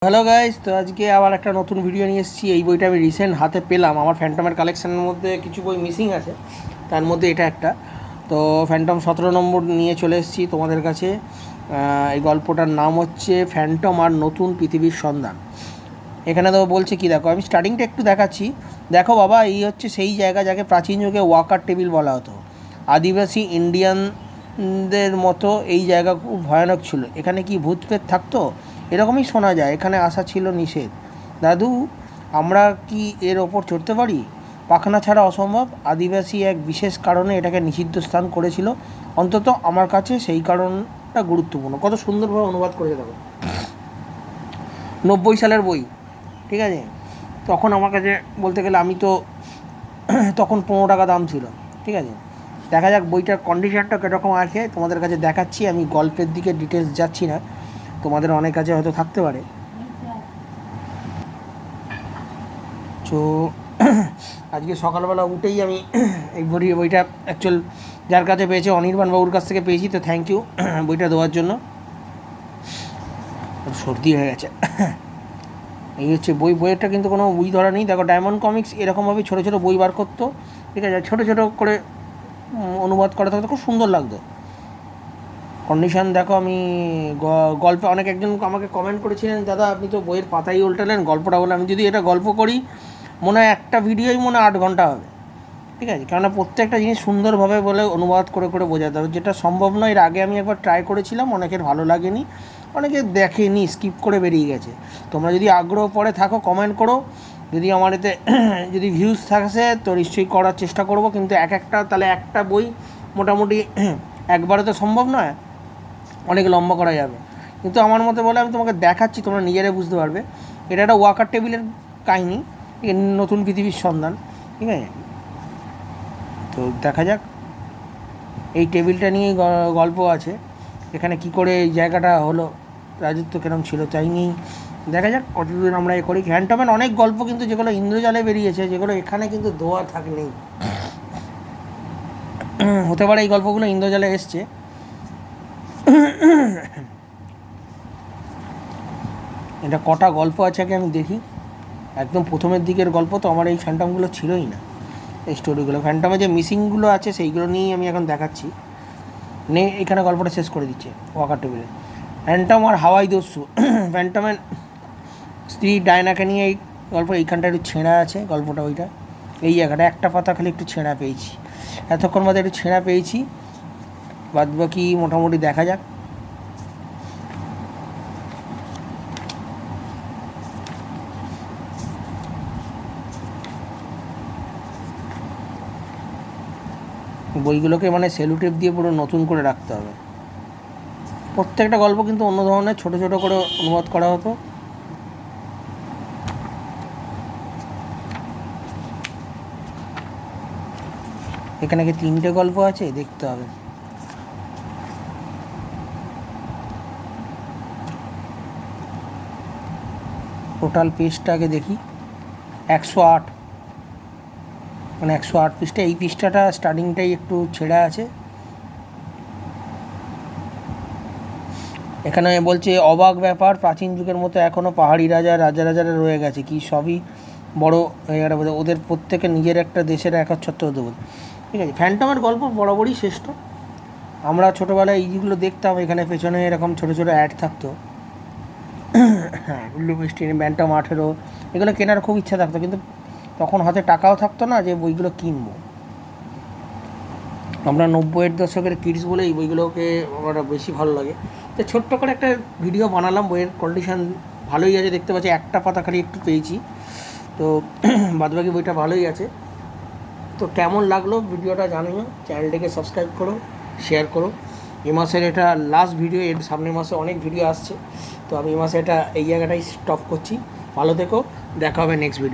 Hello guys, তো আজকে আবার একটা নতুন ভিডিও নিয়ে এসেছি। এই বইটা আমি রিসেন্ট হাতে পেলাম। আমার ফ্যান্টমের কালেকশানের মধ্যে কিছু বই মিসিং আছে, তার মধ্যে এটা একটা। তো ফ্যান্টম 17 নম্বর নিয়ে চলে এসেছি তোমাদের কাছে। এই গল্পটার নাম হচ্ছে ফ্যান্টম আর নতুন পৃথিবীর সন্ধান। এখানে তো বলছে কি, দেখো আমি স্টার্টিংটা একটু দেখাচ্ছি। দেখো বাবা, এই হচ্ছে সেই জায়গা যাকে প্রাচীন যুগে ওয়াকার টেবিল বলা হতো। আদিবাসী ইন্ডিয়ানদের মতো এই জায়গা খুব ভয়ানক ছিল। এখানে কি ভূত প্রেত থাকতো এরকমই শোনা যায়। এখানে আসা ছিল নিষেধ। দাদু, আমরা কি এর ওপর চড়তে পারি? পাখনা ছাড়া অসম্ভব। আদিবাসী এক বিশেষ কারণে এটাকে নিষিদ্ধ স্থান করেছিল। অন্তত আমার কাছে সেই কারণটা গুরুত্বপূর্ণ। কত সুন্দরভাবে অনুবাদ করেছে দেখো। 90 সালের বই, ঠিক আছে। তখন আমার কাছে বলতে গেলে আমি তো তখন 15 টাকা দাম ছিল, ঠিক আছে। দেখা যাক বইটার কন্ডিশনটা কীরকম আছে তোমাদের কাছে দেখাচ্ছি। আমি গল্পের দিকে ডিটেলস যাচ্ছি না, তোমাদের অনেক কাছে হয়তো থাকতে পারে। তো আজকে সকালবেলা উঠেই আমি এই বইটা অ্যাকচুয়াল যার কাছে পেয়েছে অনির্বাণ বাবুর কাছ থেকে পেয়েছি। তো থ্যাংক ইউ বইটা দেওয়ার জন্য। সর্দি হয়ে গেছে। এই হচ্ছে বইয়েরটা কিন্তু কোনো বই ধরা নেই। দেখো, ডায়মন্ড কমিক্স এরকমভাবে ছোটো ছোটো বই বার করতো, ঠিক আছে। ছোটো ছোটো করে অনুবাদ করা থাকতো, খুব সুন্দর লাগতো। কন্ডিশন দেখো। আমি গল্পে একজন আমাকে কমেন্ট করেছিলেন, দাদা আপনি তো বইয়ের পাতাই উল্টালেন, গল্পটা বলে। আমি যদি এটা গল্প করি মনে হয় একটা ভিডিওই মনে হয় 8 ঘন্টা হবে, ঠিক আছে। কেননা প্রত্যেকটা জিনিস সুন্দরভাবে বলে অনুবাদ করে করে বোঝাতে হবে, যেটা সম্ভব নয়। এর আগে আমি একবার ট্রাই করেছিলাম, অনেকের ভালো লাগেনি, অনেকে দেখেনি, স্কিপ করে বেরিয়ে গেছে। তোমরা যদি আগ্রহ পড়ে থাকো কমেন্ট করো। যদি আমার এতে যদি ভিউজ থাকে তো নিশ্চয়ই করার চেষ্টা করব। কিন্তু তাহলে একটা বই মোটামুটি একবারে তো সম্ভব নয়, অনেক লম্বা করা যাবে। কিন্তু আমার মতে বলে আমি তোমাকে দেখাচ্ছি, তোমরা নিজেরাই বুঝতে পারবে। এটা একটা ওয়াকার টেবিলের কাহিনি, নতুন পৃথিবীর সন্ধান, ঠিক আছে। তো দেখা যাক। এই টেবিলটা নিয়েই গল্প আছে। এখানে কি করে এই জায়গাটা হলো, রাজত্ব কেরম ছিল তাই নিয়েই দেখা যাক কতদিন আমরা এ করি। ফ্যান্টমের অনেক গল্প কিন্তু যেগুলো ইন্দ্রজালে বেরিয়েছে, যেগুলো এখানে কিন্তু দোয়া নেই। হতে পারে এই গল্পগুলো ইন্দ্রজালে এসছে। এটা কটা গল্প আছে আগে আমি দেখি। একদম প্রথমের দিকের গল্প তো আমার এই ফ্যান্টমগুলো ছিলই না, এই স্টোরিগুলো। ফ্যান্টমে যে মিসিংগুলো আছে সেইগুলো নিয়েই আমি এখন দেখাচ্ছি। এখানে গল্পটা শেষ করে দিচ্ছে ওয়াকার টেবিলে। ফ্যান্টম আর হাওয়াই দস্যু। ফ্যান্টমের স্ত্রী ডায়নাকে নিয়ে এই গল্প। এইখানটা একটু ছেঁড়া আছে গল্পটা, ওইটা এই জায়গাটা একটা পাতা খালি একটু ছেঁড়া পেয়েছি, এতক্ষণ মধ্যে একটু ছেঁড়া পেয়েছি। বাদ বাকি মোটামুটি দেখা যাক। বইগুলোকে মানে সেলুটেপ দিয়ে পুরো নতুন করে রাখতে হবে। প্রত্যেকটা গল্প কিন্তু অন্য ধরনের ছোটো ছোটো করে অনুবাদ করা হতো। এখানে কি 3টে গল্প আছে, দেখতে হবে। টোটাল পেজটা আগে দেখি। 108, মানে 108 পৃষ্ঠা। এই পৃষ্ঠাটা স্টার্টিংটাই একটু ছেঁড়া আছে। এখানে বলছে অবাক ব্যাপার, প্রাচীন যুগের মতো এখনও পাহাড়ি রাজারা রয়ে গেছে। কি সবই বড় হয়ে গেছে, ওদের প্রত্যেকের নিজের একটা দেশের একচ্ছত্র হতে বলে, ঠিক আছে। ফ্যান্টমের গল্প বরাবরই শ্রেষ্ঠ। আমরা ছোটোবেলায় এইগুলো দেখতাম, এখানে পেছনে এরকম ছোটো ছোটো অ্যাড থাকতো। হ্যাঁ, উল্লু মিষ্টি, ফ্যান্টম 18, এগুলো কেনার খুব ইচ্ছা থাকতো, কিন্তু তখন হাতে টাকাও থাকতো না যে বইগুলো কিনবো। আমরা 90-এর দশকের কিডস বলে এই বইগুলোকে আমার বেশি ভালো লাগে। তো ছোট্ট করে একটা ভিডিও বানালাম। বইয়ের কন্ডিশন ভালোই আছে, দেখতে পাচ্ছি একটা পাতা খালি একটু পেয়েছি। তো বাদবাকি বইটা ভালোই আছে। তো কেমন লাগলো ভিডিওটা জানিও। চ্যানেলটিকে সাবস্ক্রাইব করো, শেয়ার করো। এ মাসের এটা লাস্ট ভিডিও, এর সামনের মাসে অনেক ভিডিও আসছে। তো আমি এ মাসে এই জায়গাটাই স্টপ করছি। ভালো থেকো, দেখা হবে নেক্সট ভিডিও।